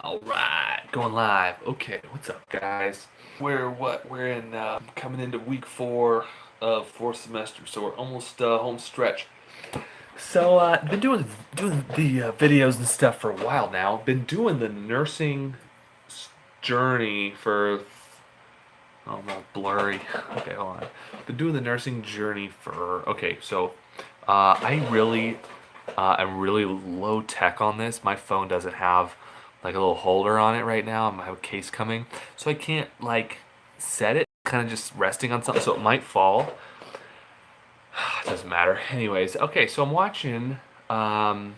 All right, going live. Okay, what's up, guys? We're in coming into week 4 of fourth semester, so we're almost home stretch. So been doing the videos and stuff for a while now. Been doing the nursing journey for oh, I'm all blurry. Okay, hold on. Been doing the nursing journey for okay. So I really I'm really low tech on this. My phone doesn't have like a little holder on it right now. I have a case coming, so I can't like set it. Kind of just resting on something, so it might fall. It doesn't matter. Anyways, okay. So I'm watching um,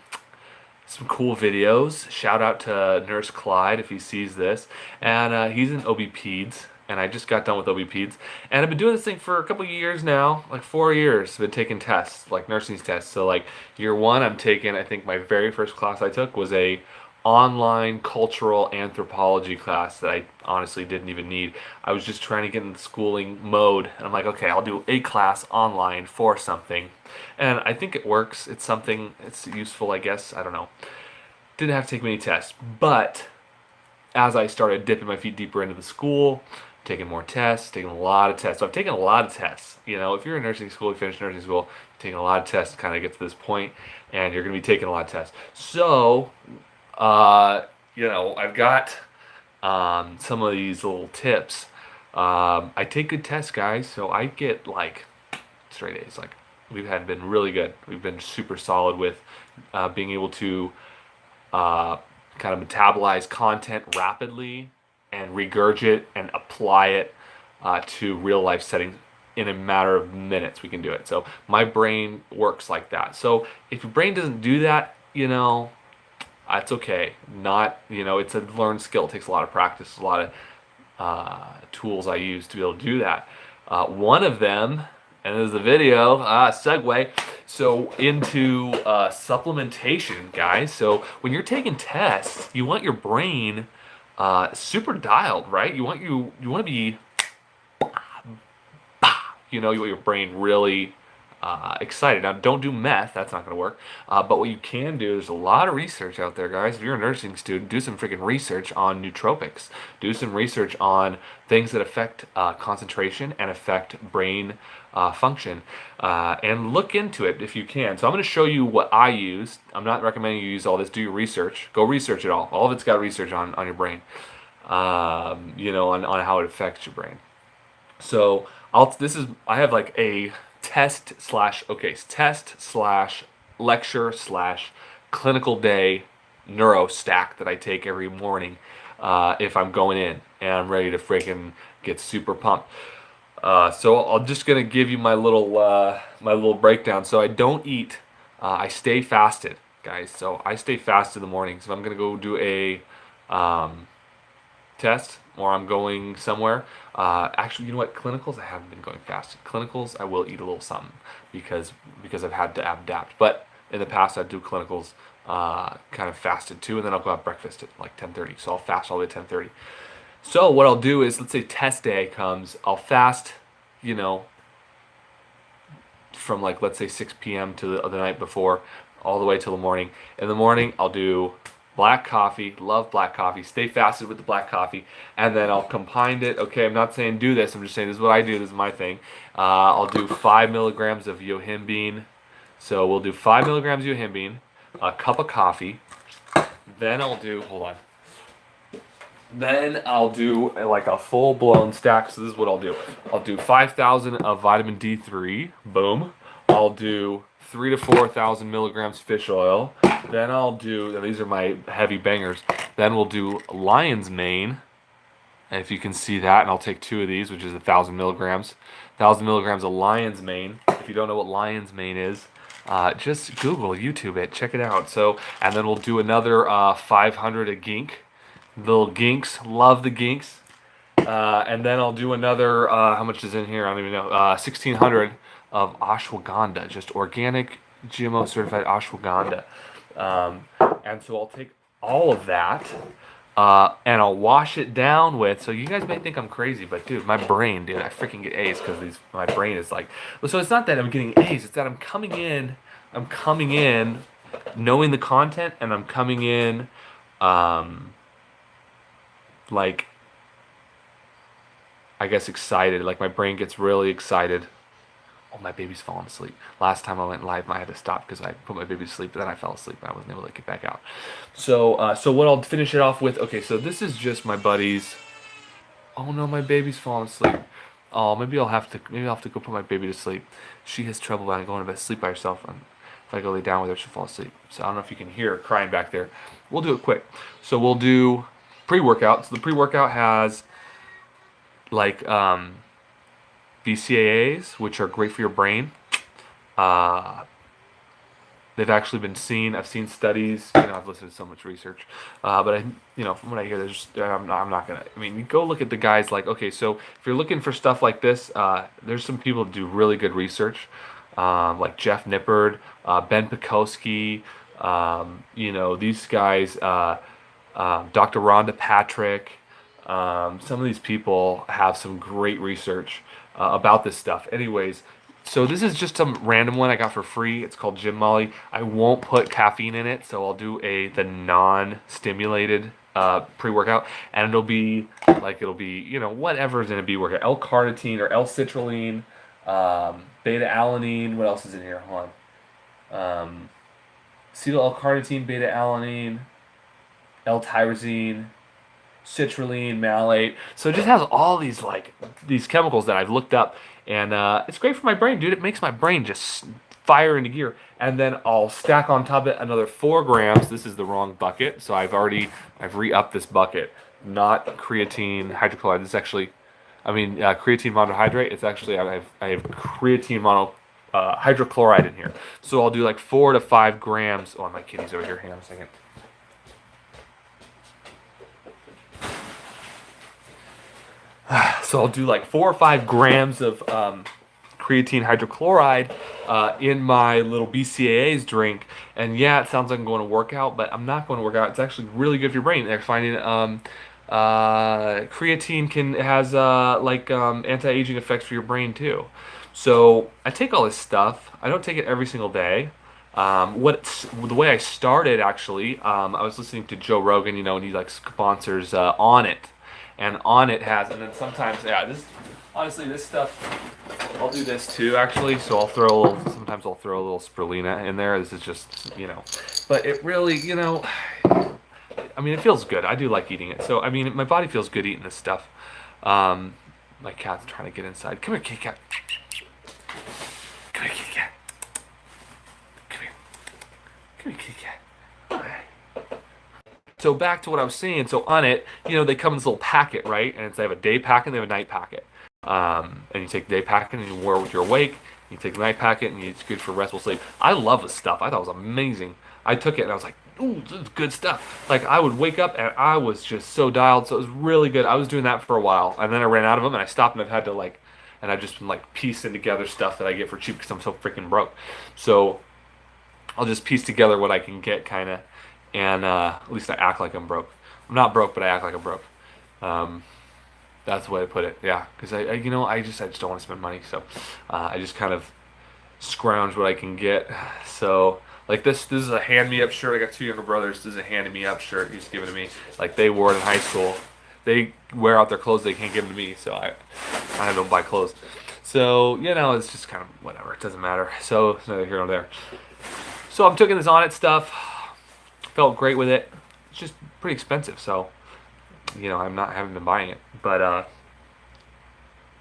some cool videos. Shout out to Nurse Clyde if he sees this, and he's in OB-Peds. And I just got done with OB-Peds, and I've been doing this thing for a couple of years now, like 4 years. I've been taking tests, like nursing tests. So like year one, I'm taking. I think my very first class I took was a online cultural anthropology class that I honestly didn't even need. I was just trying to get in the schooling mode, and I'm like, okay, I'll do a class online for something, and I think it works. It's something. It's useful, I guess. I don't know. Didn't have to take many tests, but as I started dipping my feet deeper into the school, taking more tests, taking a lot of tests. So I've taken a lot of tests. You know, if you're in nursing school, you finish nursing school, you're taking a lot of tests to kind of get to this point, and you're going to be taking a lot of tests. So, I've got some of these little tips. I take good tests, guys, so I get like straight A's. Like we've had been really good. We've been super solid with being able to uh, kind of metabolize content rapidly and regurgitate and apply it to real life settings in a matter of minutes. We can do it. So my brain works like that. So if your brain doesn't do that, that's okay. Not, it's a learned skill. It takes a lot of practice, a lot of tools I use to be able to do that. One of them, and this is a video, segue, so into supplementation, guys. So when you're taking tests, you want your brain super dialed, right? You want to be, you want your brain really excited. Now, don't do meth. That's not going to work. But what you can do, there's a lot of research out there, guys. If you're a nursing student, do some freaking research on nootropics. Do some research on things that affect concentration and affect brain function. And look into it if you can. So I'm going to show you what I use. I'm not recommending you use all this. Do your research. Go research it all. All of it's got research on your brain. On how it affects your brain. So I have like a test slash lecture slash clinical day neuro stack that I take every morning if I'm going in and I'm ready to freaking get super pumped. So I'm just gonna give you my little breakdown. So I don't eat. I stay fasted, guys. So I stay fasted in the mornings. If I'm gonna go do a test or I'm going somewhere. Actually, you know what? Clinicals, I haven't been going fasted. Clinicals, I will eat a little something because I've had to adapt. But in the past, I'd do clinicals kind of fasted too, and then I'll go have breakfast at like 10:30. So I'll fast all the way to 10:30. So what I'll do is, let's say test day comes, I'll fast, from like let's say 6 p.m. to the night before, all the way till the morning. In the morning, I'll do black coffee, love black coffee, stay fasted with the black coffee, and then I'll combine it. Okay, I'm not saying do this, I'm just saying this is what I do, this is my thing. I'll do 5 milligrams of yohimbine. So we'll do 5 milligrams of yohimbine, a cup of coffee, then I'll do like a full blown stack. So this is what I'll do. I'll do 5,000 of vitamin D3. Boom. I'll do 3 to 4,000 milligrams fish oil. Then I'll do, these are my heavy bangers. Then we'll do lion's mane. If you can see that, and I'll take 2 of these, which is 1,000 milligrams. 1,000 milligrams of lion's mane. If you don't know what lion's mane is, just Google, YouTube it, check it out. So, and then we'll do another 500 of gink. Little ginks, love the ginks. And then I'll do another, how much is in here? I don't even know. 1,600 of ashwagandha, just organic GMO certified ashwagandha. And so I'll take all of that, and I'll wash it down with. So you guys may think I'm crazy, but dude, my brain, dude, I freaking get A's because my brain is like. So it's not that I'm getting A's; it's that I'm coming in knowing the content, and I'm coming in, like, I guess excited. Like my brain gets really excited. Oh, my baby's falling asleep. Last time I went live, I had to stop because I put my baby to sleep, but then I fell asleep and I wasn't able to get back out. So what I'll finish it off with. Okay, so this is just my buddies. Oh no, my baby's falling asleep. Oh, maybe I'll have to go put my baby to sleep. She has trouble going to bed, sleep by herself, and if I go lay down with her, she'll fall asleep. So I don't know if you can hear her crying back there. We'll do it quick. So we'll do pre-workout. So the pre-workout has like BCAAs, which are great for your brain. Uh, they've actually been seen. I've seen studies. I've listened to so much research, but from what I hear, I'm not gonna. I mean, you go look at the guys. Like, okay, so if you're looking for stuff like this, there's some people that do really good research, like Jeff Nippard, Ben Pekoski. These guys, Dr. Rhonda Patrick. Some of these people have some great research about this stuff. Anyways, so this is just some random one I got for free. It's called Gym Molly. I won't put caffeine in it, so I'll do the non-stimulated pre-workout, and it'll be whatever's in a B-workout. L-carnitine or L-citrulline, beta-alanine. What else is in here? Hold on. Acetyl L-carnitine, beta-alanine, L-tyrosine, citrulline, malate. So it just has all these chemicals that I've looked up, and it's great for my brain, dude. It makes my brain just fire into gear. And then I'll stack on top of it another 4 grams. This is the wrong bucket, so I've re-upped this bucket. Not creatine hydrochloride. This is actually, creatine monohydrate. It's actually I have creatine hydrochloride in here. So I'll do like 4 to 5 grams. Oh, my kitty's over here. Hang on a second. So I'll do like 4 or 5 grams of creatine hydrochloride in my little BCAAs drink. And yeah, it sounds like I'm going to work out, but I'm not going to work out. It's actually really good for your brain. They're finding creatine has anti-aging effects for your brain too. So I take all this stuff. I don't take it every single day. The way I started actually, I was listening to Joe Rogan, and he sponsors Onnit. And Onnit has, and then sometimes, this stuff, I'll do this too, actually. So sometimes I'll throw a little spirulina in there. This is just, but it really, it feels good. I do like eating it. So, my body feels good eating this stuff. My cat's trying to get inside. Come here, kitty cat. Come here, kitty cat. Come here. Come here, kitty cat. So back to what I was saying. So on it, they come in this little packet, right? And they have a day packet and they have a night packet. And you take the day packet and you wear it with your awake. You take the night packet and it's good for restful sleep. I love this stuff. I thought it was amazing. I took it and I was like, ooh, this is good stuff. Like I would wake up and I was just so dialed. So it was really good. I was doing that for a while and then I ran out of them and I stopped and I've had to and I've just been piecing together stuff that I get for cheap because I'm so freaking broke. So I'll just piece together what I can get kind of. And at least I act like I'm broke. I'm not broke, but I act like I'm broke. That's the way I put it. Yeah, because I just don't want to spend money. So I just kind of scrounge what I can get. So this is a hand me up shirt. I got 2 younger brothers. This is a hand me up shirt he's given to me. They wore it in high school. They wear out their clothes. They can't give them to me. So I don't buy clothes. So it's just kind of whatever. It doesn't matter. So it's neither here nor there. So I'm taking this Onnit stuff. Felt great with it. It's just pretty expensive, so I haven't been buying it. But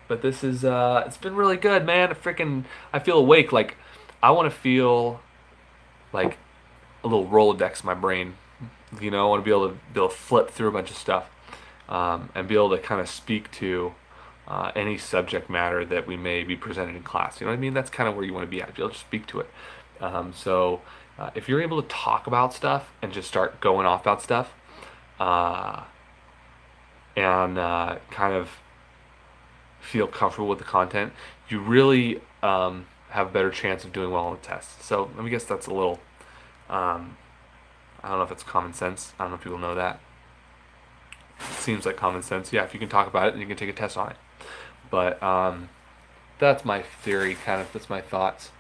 this is it's been really good, man. I feel awake. I want to feel like a little Rolodex in my brain. I want to be able to flip through a bunch of stuff and be able to kind of speak to any subject matter that we may be presented in class. You know what I mean? That's kind of where you want to be at. Be able to speak to it. If you're able to talk about stuff and just start going off about stuff, and kind of feel comfortable with the content, you really have a better chance of doing well on the test. So let me guess that's a little, I don't know if it's common sense. I don't know if people know that. It seems like common sense. Yeah, if you can talk about it, then you can take a test on it. But that's my theory, kind of. That's my thoughts.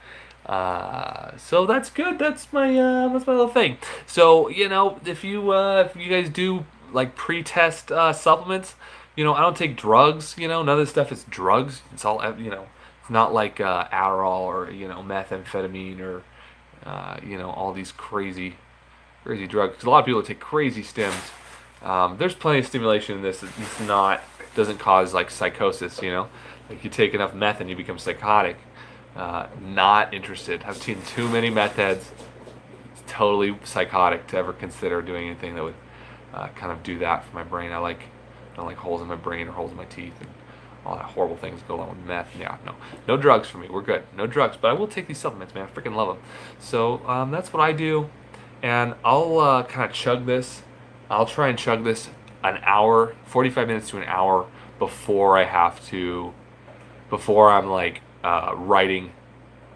So that's good. That's my little thing. So if you guys do like pre-test supplements. You know, I don't take drugs. You know, none of this stuff is drugs. It's all you know. It's not like Adderall or methamphetamine or all these crazy drugs. 'Cause a lot of people take crazy stims. There's plenty of stimulation in this. It's not doesn't cause like psychosis. You know, like you take enough meth and you become psychotic. Not interested. I've seen too many meth heads. It's totally psychotic to ever consider doing anything that would kind of do that for my brain. I don't like holes in my brain or holes in my teeth and all that horrible things go along with meth. Yeah, no drugs for me. We're good. No drugs, but I will take these supplements, man. I freaking love them. So that's what I do, and I'll kind of chug this. I'll try and chug this an hour, 45 minutes to an hour before I'm like writing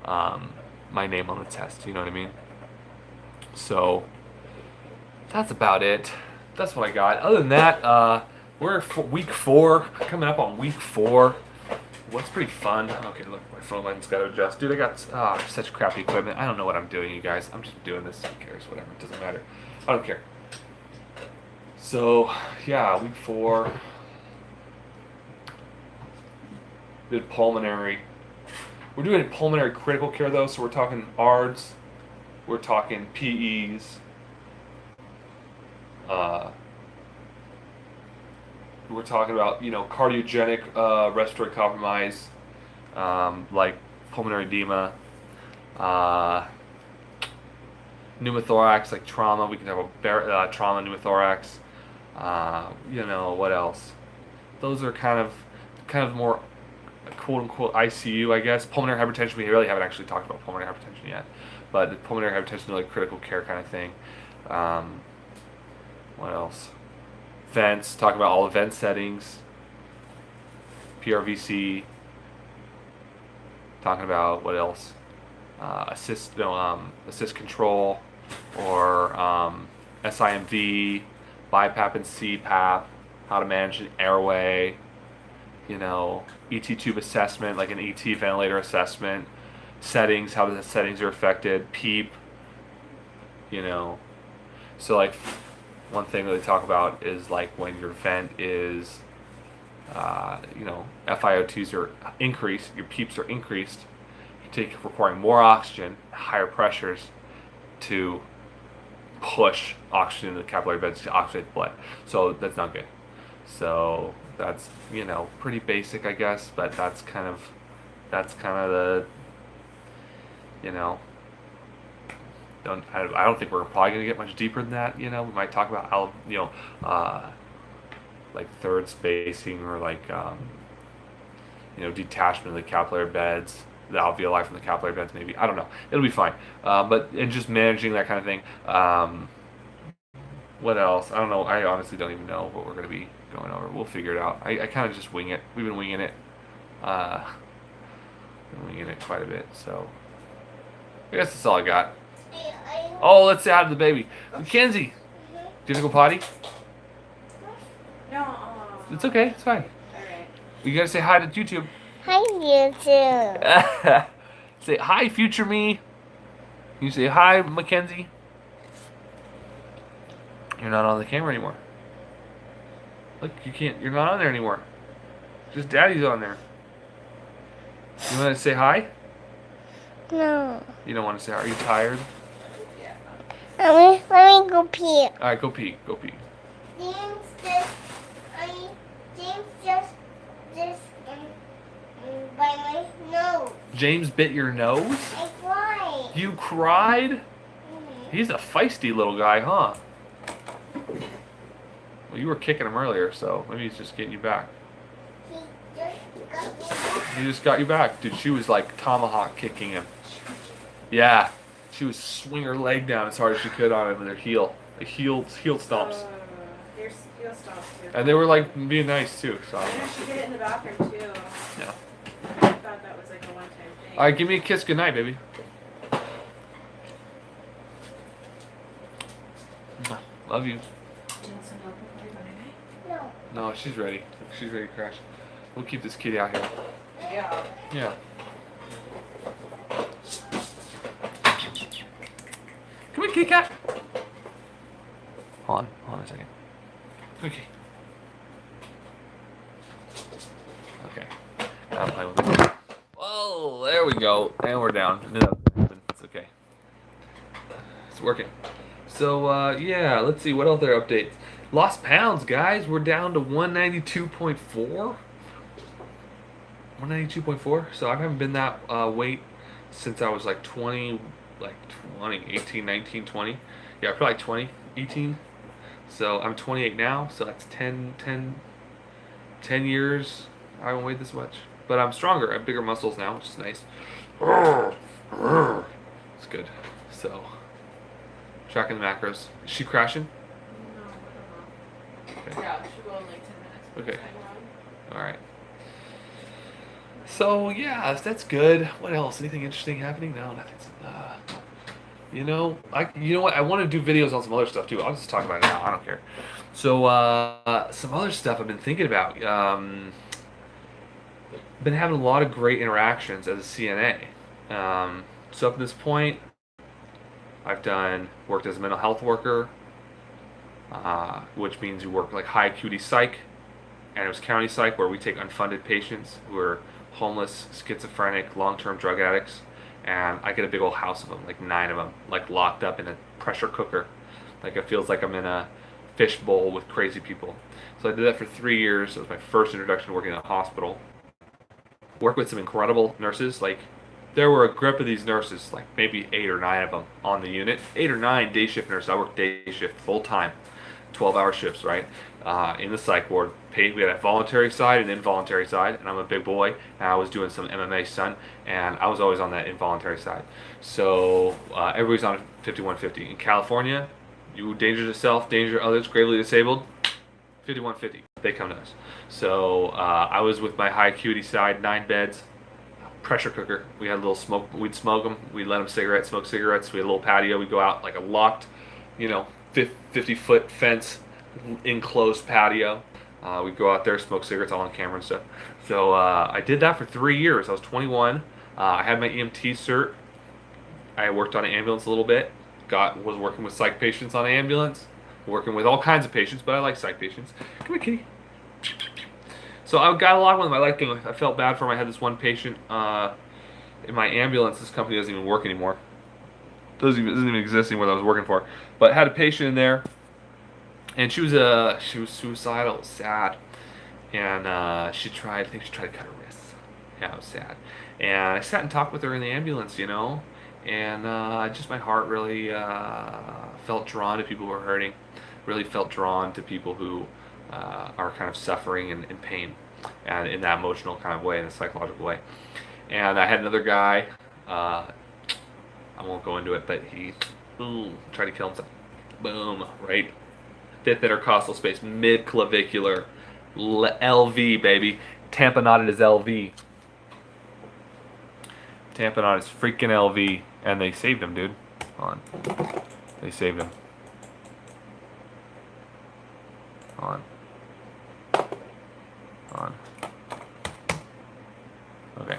my name on the test. You know what I mean? So that's about it. That's what I got. Other than that, we're week 4, coming up on week 4. What's pretty fun? Okay, look, my phone line's got to adjust. Dude, I got such crappy equipment. I don't know what I'm doing, you guys. I'm just doing this. Who cares? Whatever. It doesn't matter. I don't care. So, yeah, week 4. Did pulmonary. We're doing pulmonary critical care, though, so we're talking ARDS. We're talking PEs. We're talking about, cardiogenic respiratory compromise, like pulmonary edema, pneumothorax, like trauma. We can have a trauma pneumothorax. What else? Those are kind of more quote unquote ICU, I guess. Pulmonary hypertension. We really haven't actually talked about pulmonary hypertension yet, but the pulmonary hypertension is like critical care kind of thing. What else? Vents, talk about all the vent settings, PRVC, talking about what else, assist control, or SIMV, BiPAP and CPAP, how to manage an airway, ET tube assessment, like an ET ventilator assessment, settings, how the settings are affected, PEEP, so like, one thing that they talk about is like when your vent is, FiO2s are increased, your PEEPs are increased, you requiring more oxygen, higher pressures to push oxygen into the capillary beds to oxygenate the blood. So that's not good. So that's pretty basic, I guess, but that's kind of the I don't think we're probably going to get much deeper than that. We might talk about like third spacing or like detachment of the capillary beds, the alveoli from the capillary beds. Maybe, I don't know. It'll be fine. And just managing that kind of thing. What else? I don't know. I honestly don't even know what we're going to be going over. We'll figure it out. I kind of just wing it. We've been winging it. Quite a bit. So I guess that's all I got. Oh, let's say hi to the baby. Mackenzie, do you have to go potty? No. It's okay. It's fine. Alright. You gotta say hi to YouTube. Hi, YouTube. Say hi, future me. You say hi, Mackenzie. You're not on the camera anymore. Look, you're not on there anymore. Just Daddy's on there. You want to say hi? No. You don't want to say hi. Are you tired? Yeah. Let me go pee. All right, go pee. Go pee. James just by my nose. James bit your nose? I cried. You cried? Mm-hmm. He's a feisty little guy, huh? Well, you were kicking him earlier, so maybe he's just getting you back. He just got me back. He just got you back. Dude, she was like tomahawk kicking him. Yeah. She was swinging her leg down as hard as she could on him with her heel. The heel stomps. There's heel stomps too. And they were like being nice too, so I I don't know know. she did it in the bathroom too. Yeah. I thought that was like a one-time thing. Alright, give me a kiss goodnight, baby. Love you. Do you want some milk before you go night-night? No. No, she's ready. She's ready to crash. We'll keep this kitty out here. Yeah. Yeah. Come here, kitty cat. Hold on a second. Okay. Okay. I'm playing with it. Oh, there we go. And we're down. No, it's okay. It's working. So, yeah, let's see. What other updates? Lost pounds, guys. We're down to 192.4. 192.4. So I haven't been that weight since I was like 20, like 20, 18, 19, 20. Yeah, probably 20, 18. So I'm 28 now. So that's 10 years. I haven't weighed this much. But I'm stronger. I have bigger muscles now, which is nice. It's good. So, tracking the macros. Is she crashing? No, I don't know. Okay. Yeah, it should go in like 10 minutes. Okay. Hang on. All right. So yeah, that's good. What else? Anything interesting happening? No, nothing's. You know what? I want to do videos on some other stuff too. I'll just talk about it now. I don't care. So some other stuff I've been thinking about. Been having a lot of great interactions as a CNA. So up to this point, I've worked as a mental health worker, which means you work like high acuity psych, and it was county psych where we take unfunded patients who are homeless, schizophrenic, long-term drug addicts, and I get a big old house of them, like 9 of them, like locked up in a pressure cooker. Like it feels like I'm in a fish bowl with crazy people. So I did that for 3 years. It was my first introduction to working in a hospital. Worked with some incredible nurses. Like there were a group of these nurses, like maybe 8 or 9 of them on the unit. 8 or 9 day shift nurses. I worked day shift full time, 12-hour shifts, right? In the psych ward. We had a voluntary side and involuntary side, and I'm a big boy, and I was doing some MMA stunt, and I was always on that involuntary side. So everybody's on 5150. In California, you danger to self, danger to others, gravely disabled, 5150. They come to us. So I was with my high acuity side, 9 beds, pressure cooker. We had a little smoke. We'd smoke them. We'd let them smoke cigarettes. We had a little patio. We'd go out like a locked, 50-foot fence, enclosed patio. We'd go out there, smoke cigarettes, all on camera and stuff. So I did that for 3 years. I was 21. I had my EMT cert. I worked on an ambulance a little bit. Was working with psych patients on an ambulance. Working with all kinds of patients, but I like psych patients. Come here, kitty. So I got along with them. I liked them. I felt bad for them. I had this one patient in my ambulance. This company doesn't even work anymore. Doesn't even exist anymore that I was working for. But I had a patient in there. And she was suicidal, sad, and I think she tried to cut her wrists. Yeah, it was sad. And I sat and talked with her in the ambulance, and just my heart really felt drawn to people who are hurting, really felt drawn to people who are kind of suffering and in pain, and in that emotional kind of way, in a psychological way. And I had another guy, I won't go into it, but he tried to kill himself. Boom, right? 5th intercostal space, mid-clavicular, LV, baby. Tamponaded is LV. Tamponaded is freaking LV. And they saved him, dude. Hold on. They saved him. Hold on. Okay.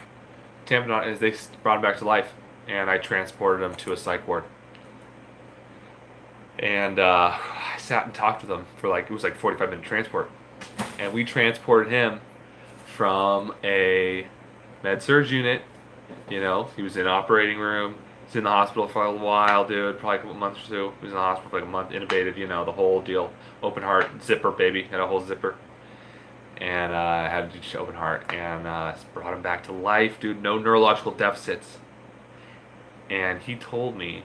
Tamponaded is they brought him back to life. And I transported him to a psych ward. And I sat and talked with him for it was like 45-minute transport. And we transported him from a med-surg unit. He was in an operating room. He was in the hospital for a while, dude. Probably a couple months or two. He was in the hospital for like a month, intubated, the whole deal. Open heart, zipper, baby. Had a whole zipper. And I had to do open heart. And brought him back to life, dude. No neurological deficits. And he told me,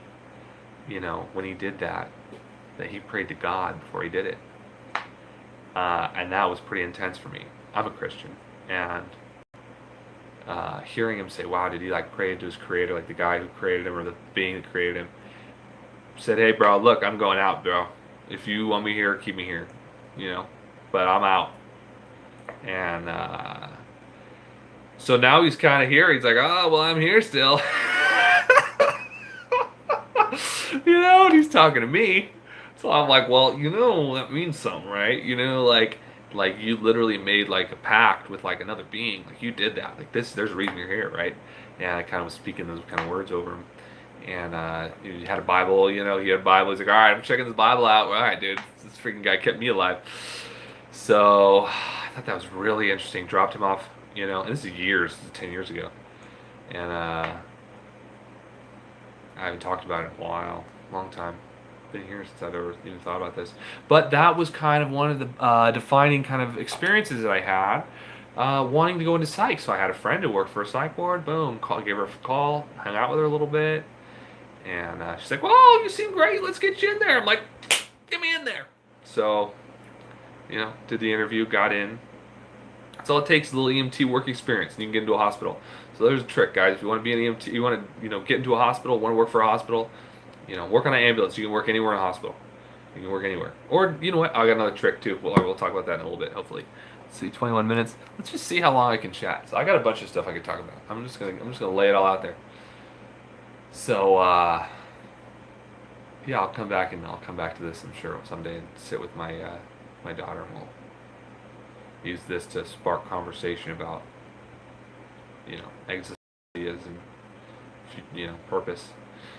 when he did that he prayed to God before he did it. And that was pretty intense for me. I'm a Christian. And hearing him say, wow, did he pray to his creator, like the guy who created him or the being that created him, said, hey, bro, look, I'm going out, bro. If you want me here, keep me here. But I'm out. And so now he's kind of here. He's like, oh, well, I'm here still. And he's talking to me. So I'm like, well, that means something, right? Like you literally made a pact with another being. You did that. There's a reason you're here, right? And I kind of was speaking those kind of words over him. And he had a Bible, he had a Bible. He's like, all right, I'm checking this Bible out. All right, dude, this freaking guy kept me alive. So I thought that was really interesting. Dropped him off, and this is years, this is 10 years ago. And I haven't talked about it in a while, long time. Been here since I've ever even thought about this. But that was kind of one of the defining kind of experiences that I had, wanting to go into psych. So I had a friend who worked for a psych ward. Boom, gave her a call, hung out with her a little bit, and she's like, "Well, you seem great. Let's get you in there." I'm like, "Get me in there." So, did the interview, got in. That's all it takes, is a little EMT work experience, and you can get into a hospital. So there's a trick, guys. If you want to be an EMT, you want to, get into a hospital, want to work for a hospital, work on an ambulance. You can work anywhere in a hospital. You can work anywhere. Or, you know what? I got another trick, too. Well, we'll talk about that in a little bit, hopefully. Let's see, 21 minutes. Let's just see how long I can chat. So I got a bunch of stuff I could talk about. I'm just gonna lay it all out there. So, yeah, I'll come back to this, I'm sure, someday, and sit with my my daughter, and we'll use this to spark conversation about, existential ideas and, purpose.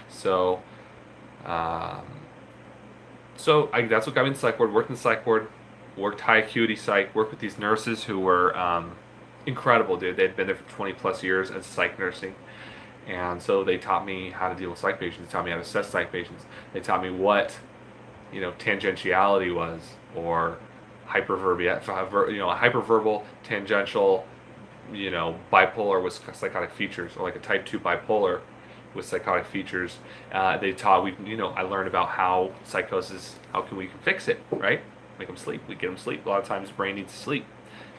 So, that's what got me in the psych ward. Worked in the psych ward, worked high acuity psych, worked with these nurses who were incredible, dude. They'd been there for 20 plus years as psych nursing. And so they taught me how to deal with psych patients. They taught me how to assess psych patients. They taught me what, tangentiality was, or hyperverbal, tangential, bipolar with psychotic features, or like a type 2 bipolar with psychotic features. They taught I learned about how psychosis, how can we fix it, right? Make them sleep. We get them sleep. A lot of times the brain needs to sleep.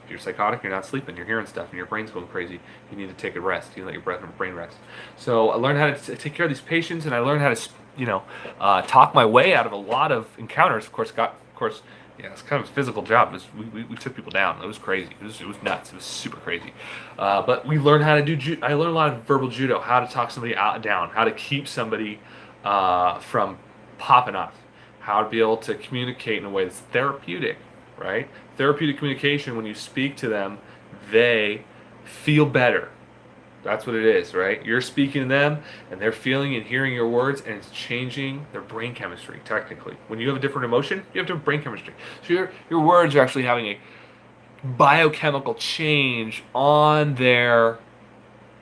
If you're psychotic, you're not sleeping, you're hearing stuff, and your brain's going crazy. You need to take a rest. You let your brain rest. So I learned how to take care of these patients, and I learned how to, talk my way out of a lot of encounters. Of course, yeah, it's kind of a physical job. We took people down. It was crazy. It was nuts. It was super crazy. But we learned how to do. I learned a lot of verbal judo, how to talk somebody down, how to keep somebody from popping off, how to be able to communicate in a way that's therapeutic, right? Therapeutic communication, when you speak to them, they feel better. That's what it is, right? You're speaking to them, and they're feeling and hearing your words, and it's changing their brain chemistry, technically. When you have a different emotion, you have different brain chemistry. So your words are actually having a biochemical change on their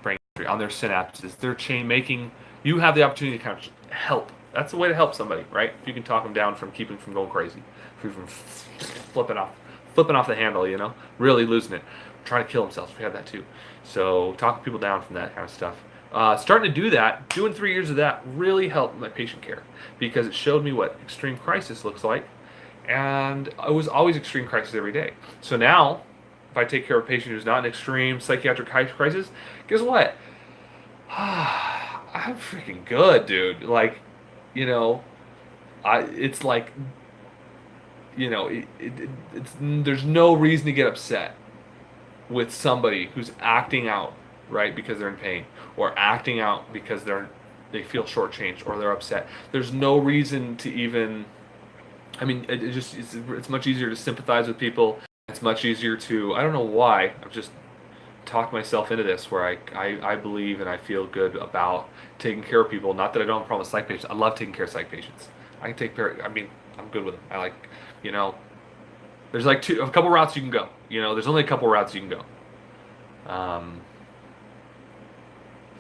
brain chemistry, on their synapses. They're making, you have the opportunity to kind of help. That's the way to help somebody, right? If you can talk them down from keeping from going crazy, from flipping off the handle, really losing it, trying to kill themselves. We have that too. So talking people down from that kind of stuff. Starting to do that, doing 3 years of that really helped my patient care, because it showed me what extreme crisis looks like, and it was always extreme crisis every day. So now, if I take care of a patient who's not in extreme psychiatric crisis, guess what? I'm freaking good, dude. Like, it's like, it's there's no reason to get upset with somebody who's acting out, right, because they're in pain, or acting out because they feel shortchanged, or they're upset. There's no reason to even. I mean, it's much easier to sympathize with people. It's much easier to, I don't know why, I've just talked myself into this, where I believe and I feel good about taking care of people. Not that I don't have a problem with psych patients. I love taking care of psych patients. I can take care. I'm good with them. I like, there's like a couple routes you can go. There's only a couple routes you can go.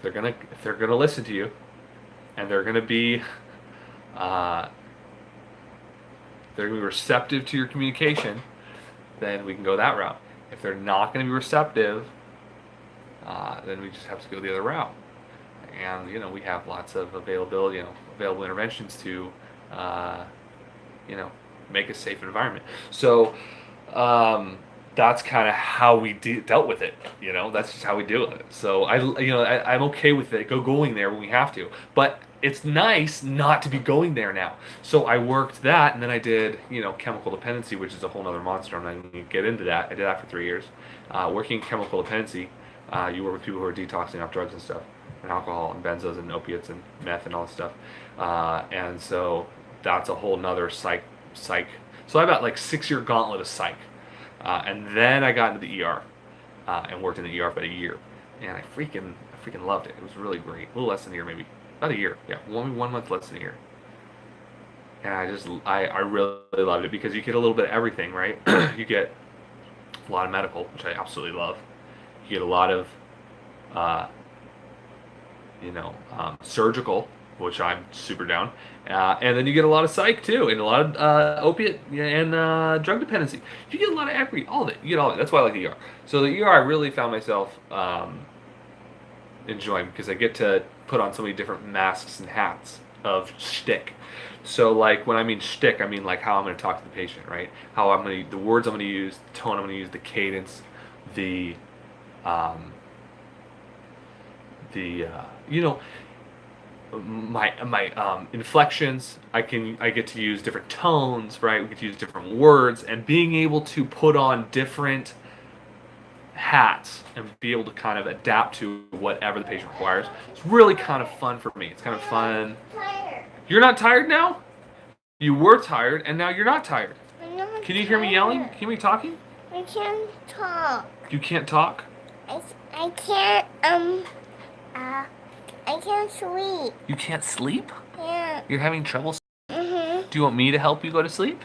If they're gonna listen to you, and they're gonna be receptive to your communication, then we can go that route. If they're not going to be receptive, then we just have to go the other route. And we have lots of available interventions to make a safe environment. So that's kind of how we dealt with it. That's just how we deal with it. So I'm okay with it going there when we have to, but it's nice not to be going there now. So I worked that, and then I did chemical dependency, which is a whole other monster. I'm not going to get into that. I did that for 3 years. Working chemical dependency, you work with people who are detoxing off drugs and stuff, and alcohol and benzos and opiates and meth and all this stuff. And so that's a whole nother psych. So I got like 6-year gauntlet of psych. And then I got into the ER, and worked in the ER for a year, and I freaking loved it. It was really great. A little less than a year, maybe. About a year. Yeah, 1 month less than a year. And I really loved it because you get a little bit of everything, right? You get a lot of medical, which I absolutely love. You get a lot of, uh, surgical, which I'm super down. And then you get a lot of psych too, and a lot of opiate and drug dependency. You get a lot of all of it. You get all of it. That's why I like the ER. So the ER, I really found myself enjoying because I get to put on so many different masks and hats of shtick. So like when I mean shtick, I mean like how I'm going to talk to the patient, right? The words I'm going to use, the tone I'm going to use, the cadence, the my inflections. I get to use different tones, right? We get to use different words, and being able to put on different hats and be able to kind of adapt to whatever the patient requires. It's really kind of fun for me. It's kind of fun. Tired. You're not tired now? You were tired, and now you're not tired. I'm not Can you hear me yelling? Can you hear me talking? I can't talk. You can't talk? I can't I can't sleep. You can't sleep? Yeah. You're having trouble? Mhm. Do you want me to help you go to sleep?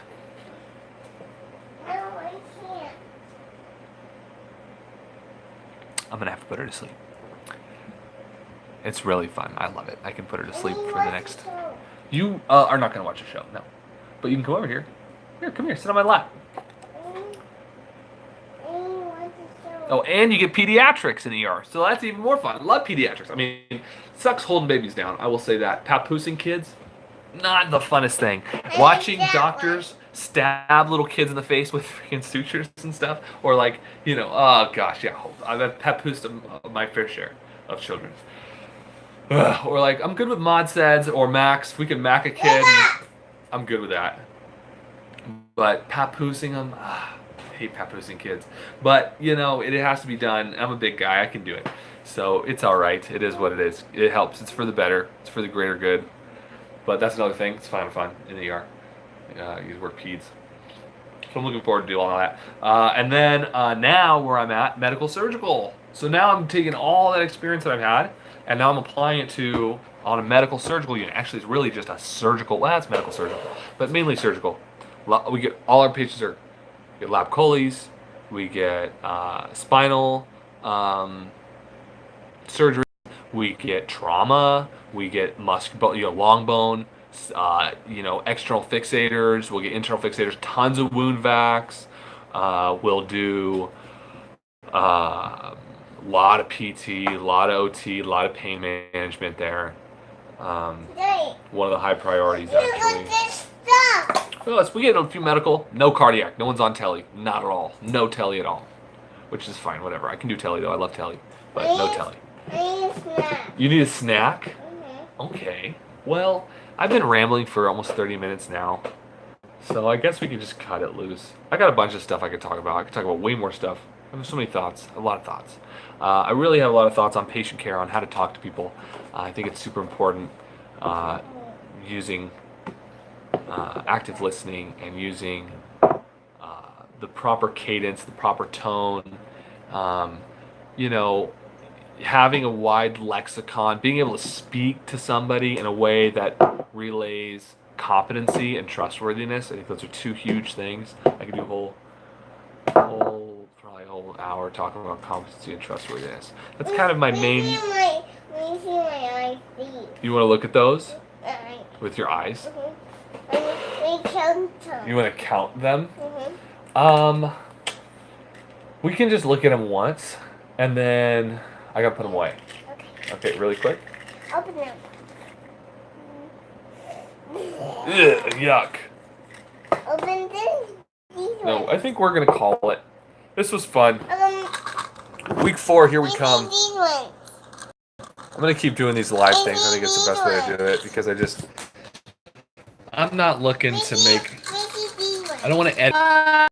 No, I can't. I'm gonna have to put her to sleep. It's really fun. I love it. I can put her to sleep for the next. You are not gonna watch a show, no. But you can come over here. Here, come here. Sit on my lap. Oh, and you get pediatrics in ER, so that's even more fun. I love pediatrics. I mean, it sucks holding babies down. I will say that. Papoosing kids, not the funnest thing. Watching doctors stab little kids in the face with freaking sutures and stuff, or like, oh gosh, yeah. I've papoosed my fair share of children. Or like, I'm good with mod seds or Max. If we can Mac a kid, I'm good with that. But papoosing them, I hate papoosing kids. But, it has to be done. I'm a big guy. I can do it. So it's all right. It is what it is. It helps. It's for the better. It's for the greater good. But that's another thing. It's fun in the ER. You work peds. So I'm looking forward to doing all that. And then now where I'm at, medical surgical. So now I'm taking all that experience that I've had, and now I'm applying it on a medical surgical unit. Actually, it's really just a surgical. Well, it's medical surgical, but mainly surgical. We get all our patients we get lap choles, we get spinal surgery, we get trauma, we get long bone, external fixators. We'll get internal fixators. Tons of wound vacs. We'll do a lot of PT, a lot of OT, a lot of pain management there. One of the high priorities, actually. Well, we get a few medical, no cardiac. No one's on telly. Not at all. No telly at all. Which is fine, whatever. I can do telly, though. I love telly. But no telly. I need a snack. You need a snack? Mhm. Okay. Well, I've been rambling for almost 30 minutes now. So I guess we can just cut it loose. I got a bunch of stuff I could talk about. I could talk about way more stuff. I have so many thoughts. A lot of thoughts. I really have a lot of thoughts on patient care, on how to talk to people. I think it's super important using active listening and using the proper cadence, the proper tone. Having a wide lexicon, being able to speak to somebody in a way that relays competency and trustworthiness. I think those are two huge things. I could do probably a whole hour talking about competency and trustworthiness. That's kind of my main. Let me see my eyes. You want to look at those Alright. with your eyes? Let me count them. You want to count them? Mhm. We can just look at them once, and then I gotta put them away. Okay. Okay, really quick. Open them. Ugh, yuck. Open these No, ones. I think we're gonna call it. This was fun. Week 4, here we come. These ones. I'm gonna keep doing these live things. I think it's the best way to do it because I'm not looking to make. These ones. I don't want to edit.